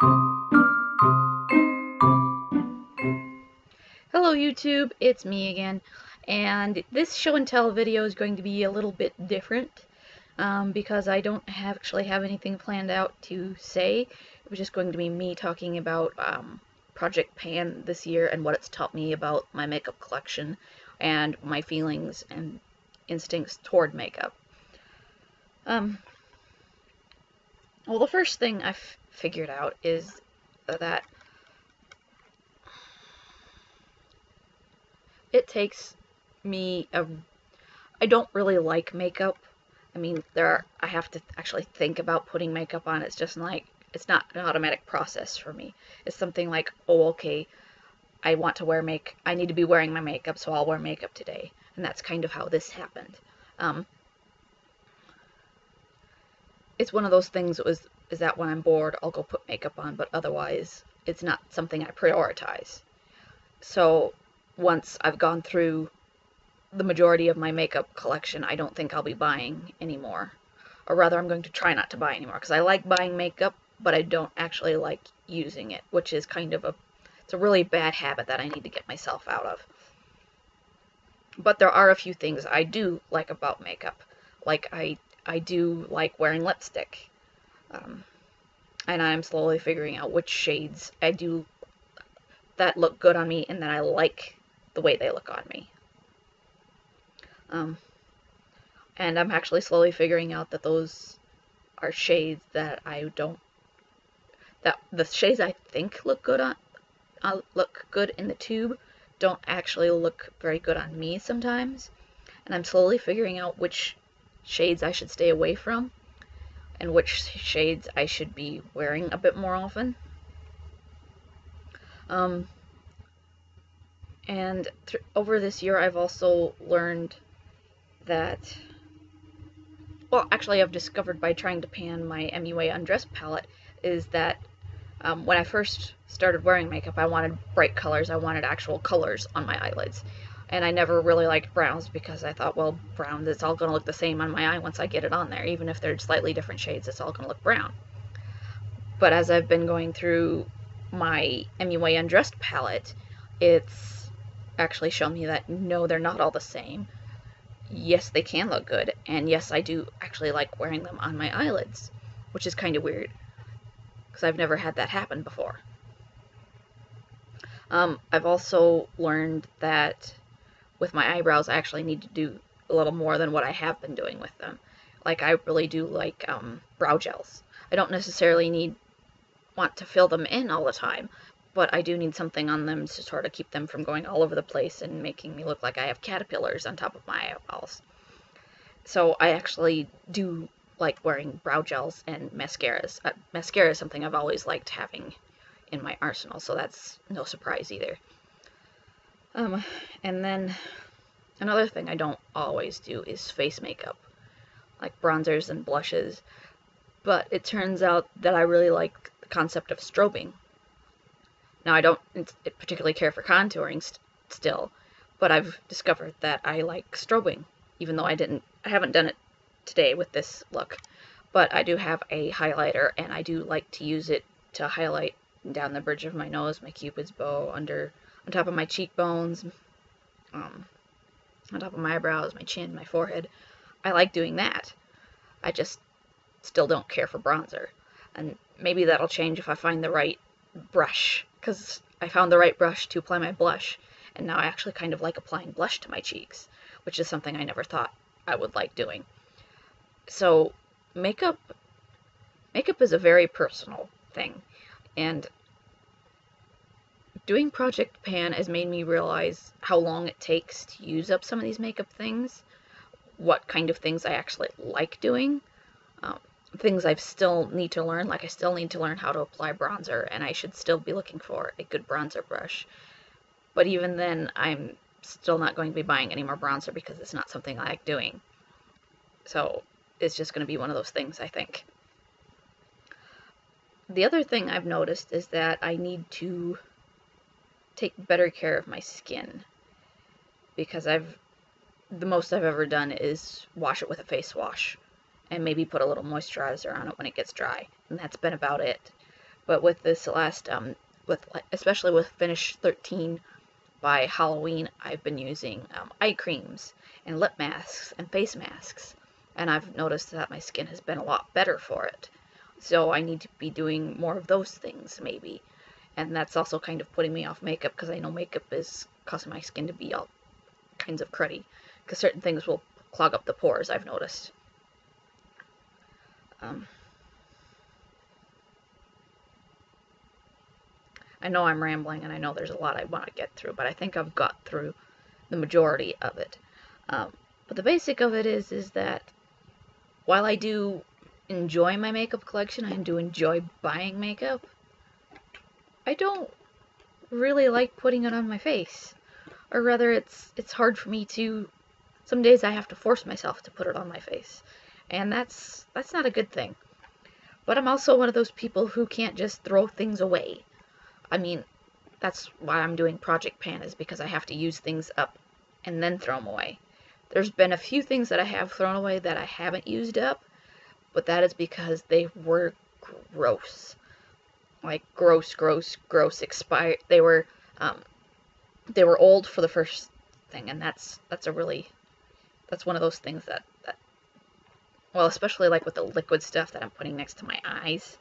Hello YouTube, it's me again, and this show and tell video is going to be a little bit different because I don't actually have anything planned out to say. It was just going to be me talking about Project Pan this year and what it's taught me about my makeup collection and my feelings and instincts toward makeup. Well, the first thing I've figured out is that it takes me I don't really like makeup. I mean, I have to actually think about putting makeup on. It's just like, it's not an automatic process for me. It's something like, oh, okay, I need to be wearing my makeup, so I'll wear makeup today. And that's kind of how this happened. It's one of those things is that when I'm bored, I'll go put makeup on, but otherwise, it's not something I prioritize. So once I've gone through the majority of my makeup collection, I don't think I'll be buying anymore. Or rather, I'm going to try not to buy anymore, because I like buying makeup, but I don't actually like using it, which is kind of it's a really bad habit that I need to get myself out of. But there are a few things I do like about makeup. Like, I do like wearing lipstick. And I'm slowly figuring out which shades I do that look good on me and that I like the way they look on me. And I'm actually slowly figuring out that those are shades that the shades I think look good in the tube don't actually look very good on me sometimes. And I'm slowly figuring out which shades I should stay away from and which shades I should be wearing a bit more often. And over this year, I've also learned that, well, actually, I've discovered by trying to pan my MUA Undress palette, is that when I first started wearing makeup, I wanted bright colors. I wanted actual colors on my eyelids. And I never really liked browns because I thought, well, brown, it's all going to look the same on my eye once I get it on there. Even if they're slightly different shades, it's all going to look brown. But as I've been going through my MUA Undressed palette, it's actually shown me that no, they're not all the same. Yes, they can look good, and yes, I do actually like wearing them on my eyelids, which is kind of weird, because I've never had that happen before. I've also learned that with my eyebrows, I actually need to do a little more than what I have been doing with them. Like, I really do like brow gels. I don't necessarily want to fill them in all the time, but I do need something on them to sort of keep them from going all over the place and making me look like I have caterpillars on top of my eyeballs. So I actually do like wearing brow gels and mascaras. Mascara is something I've always liked having in my arsenal, so that's no surprise either. And then another thing I don't always do is face makeup, like bronzers and blushes. But it turns out that I really like the concept of strobing. Now, I don't particularly care for contouring still, but I've discovered that I like strobing, even though I haven't done it today with this look. But I do have a highlighter, and I do like to use it to highlight down the bridge of my nose, my cupid's bow, on top of my cheekbones, on top of my eyebrows, my chin, my forehead. I like doing that. I just still don't care for bronzer. And maybe that'll change if I find the right brush, because I found the right brush to apply my blush, and now I actually kind of like applying blush to my cheeks, which is something I never thought I would like doing. So makeup is a very personal thing, and doing Project Pan has made me realize how long it takes to use up some of these makeup things, what kind of things I actually like doing, things I still need to learn, like I still need to learn how to apply bronzer, and I should still be looking for a good bronzer brush. But even then, I'm still not going to be buying any more bronzer because it's not something I like doing. So it's just going to be one of those things, I think. The other thing I've noticed is that I need to take better care of my skin, because the most I've ever done is wash it with a face wash and maybe put a little moisturizer on it when it gets dry, and that's been about it. But with this last, especially with Finish 13 by Halloween, I've been using eye creams and lip masks and face masks, and I've noticed that my skin has been a lot better for it. So I need to be doing more of those things, maybe. And that's also kind of putting me off makeup, because I know makeup is causing my skin to be all kinds of cruddy, because certain things will clog up the pores, I've noticed. I know I'm rambling, and I know there's a lot I want to get through, but I think I've got through the majority of it. But the basic of it is that while I do enjoy my makeup collection, I do enjoy buying makeup, I don't really like putting it on my face. Or rather, it's hard for me to... Some days I have to force myself to put it on my face. And that's not a good thing. But I'm also one of those people who can't just throw things away. I mean, that's why I'm doing Project Pan, is because I have to use things up and then throw them away. There's been a few things that I have thrown away that I haven't used up, but that is because they were gross. Like, gross, expired. They were old for the first thing, and that's one of those things that, well, especially like with the liquid stuff that I'm putting next to my eyes.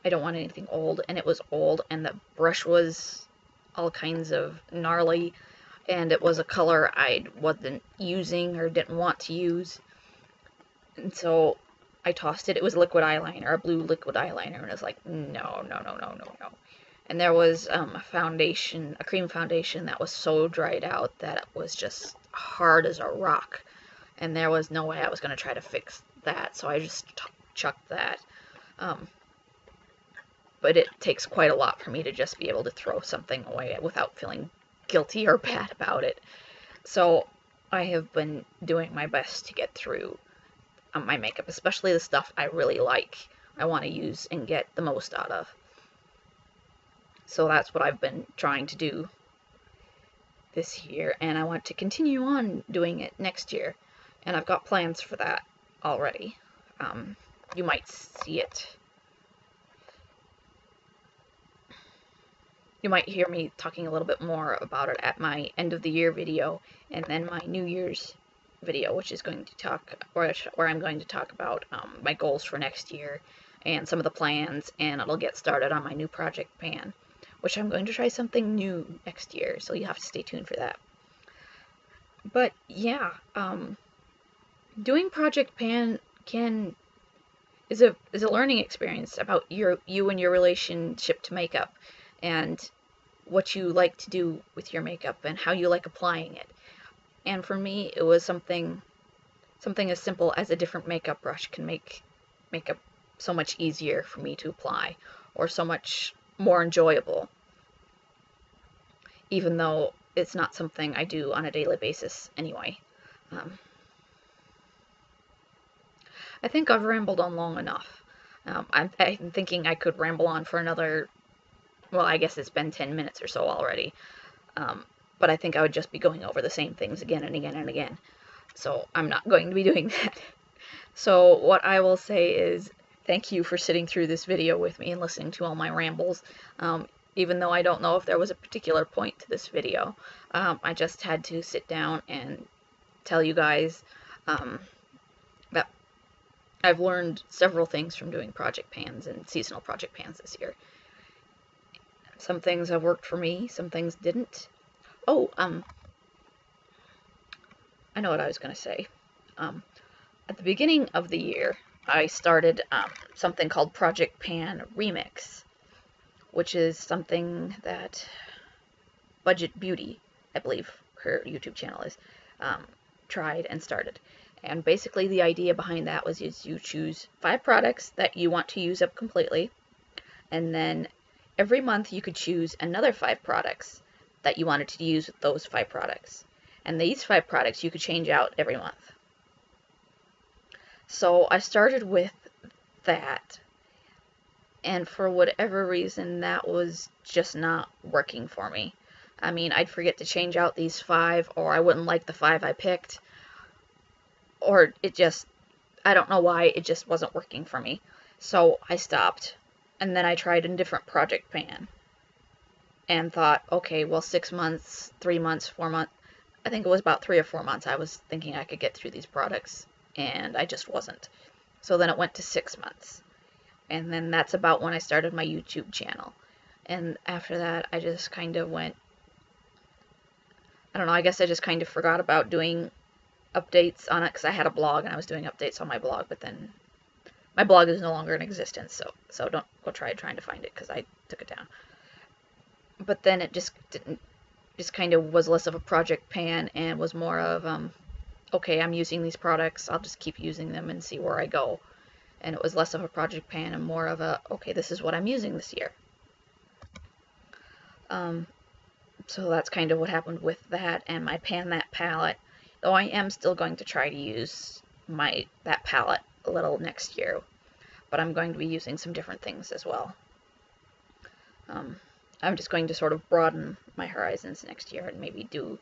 I don't want anything old, and it was old, and the brush was all kinds of gnarly, and it was a color I wasn't using or didn't want to use, and so I tossed it. It was liquid eyeliner, a blue liquid eyeliner, and I was like, no. And there was a cream foundation that was so dried out that it was just hard as a rock, and there was no way I was going to try to fix that, so I just chucked that. But it takes quite a lot for me to just be able to throw something away without feeling guilty or bad about it. So I have been doing my best to get through my makeup, especially the stuff I really like, I want to use and get the most out of. So that's what I've been trying to do this year, and I want to continue on doing it next year, and I've got plans for that already. You might see it. You might hear me talking a little bit more about it at my end of the year video, and then my New Year's video, which is going to talk, where I'm going to talk about my goals for next year and some of the plans, and it'll get started on my new Project Pan, which I'm going to try something new next year, so you have to stay tuned for that. But yeah, doing Project Pan is a learning experience about you and your relationship to makeup, and what you like to do with your makeup and how you like applying it. And for me, it was something as simple as a different makeup brush can make makeup so much easier for me to apply, or so much more enjoyable, even though it's not something I do on a daily basis anyway. I think I've rambled on long enough. I'm thinking I could ramble on for another, well, I guess it's been 10 minutes or so already. But I think I would just be going over the same things again and again and again. So I'm not going to be doing that. So what I will say is thank you for sitting through this video with me and listening to all my rambles. Even though I don't know if there was a particular point to this video. I just had to sit down and tell you guys that I've learned several things from doing Project Pans and seasonal Project Pans this year. Some things have worked for me, some things didn't. Oh, I know what I was going to say. At the beginning of the year, I started something called Project Pan Remix, which is something that Budget Beauty, I believe her YouTube channel is, tried and started. And basically the idea behind that was you choose 5 products that you want to use up completely, and then every month you could choose another 5 products that you wanted to use with those 5 products. And these 5 products you could change out every month. So I started with that, and for whatever reason that was just not working for me. I mean, I'd forget to change out these 5, or I wouldn't like the 5 I picked, or it just, I don't know why, it just wasn't working for me. So I stopped, And then I tried a different project pan and thought, okay, well, 6 months, 3 months, 4 months. I think it was about 3 or 4 months I was thinking I could get through these products, and I just wasn't. So then it went to 6 months. And then that's about when I started my YouTube channel. And after that, I just kind of went, I don't know, I guess I just kind of forgot about doing updates on it because I had a blog and I was doing updates on my blog, but then my blog is no longer in existence, so don't go trying to find it because I took it down. But then it just kind of was less of a project pan and was more of okay, I'm using these products, I'll just keep using them and see where I go. And it was less of a project pan and more of a, okay, this is what I'm using this year. So that's kind of what happened with that and my Pan That palette. Though I am still going to try to use that palette a little next year, but I'm going to be using some different things as well. I'm just going to sort of broaden my horizons next year and maybe I'm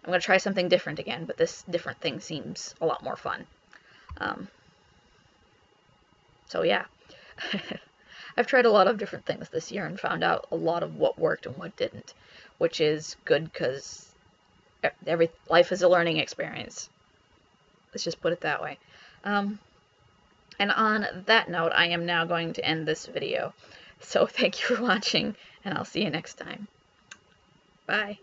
going to try something different again, but this different thing seems a lot more fun. So yeah, I've tried a lot of different things this year and found out a lot of what worked and what didn't, which is good because life is a learning experience. Let's just put it that way. And on that note, I am now going to end this video. So thank you for watching, and I'll see you next time. Bye.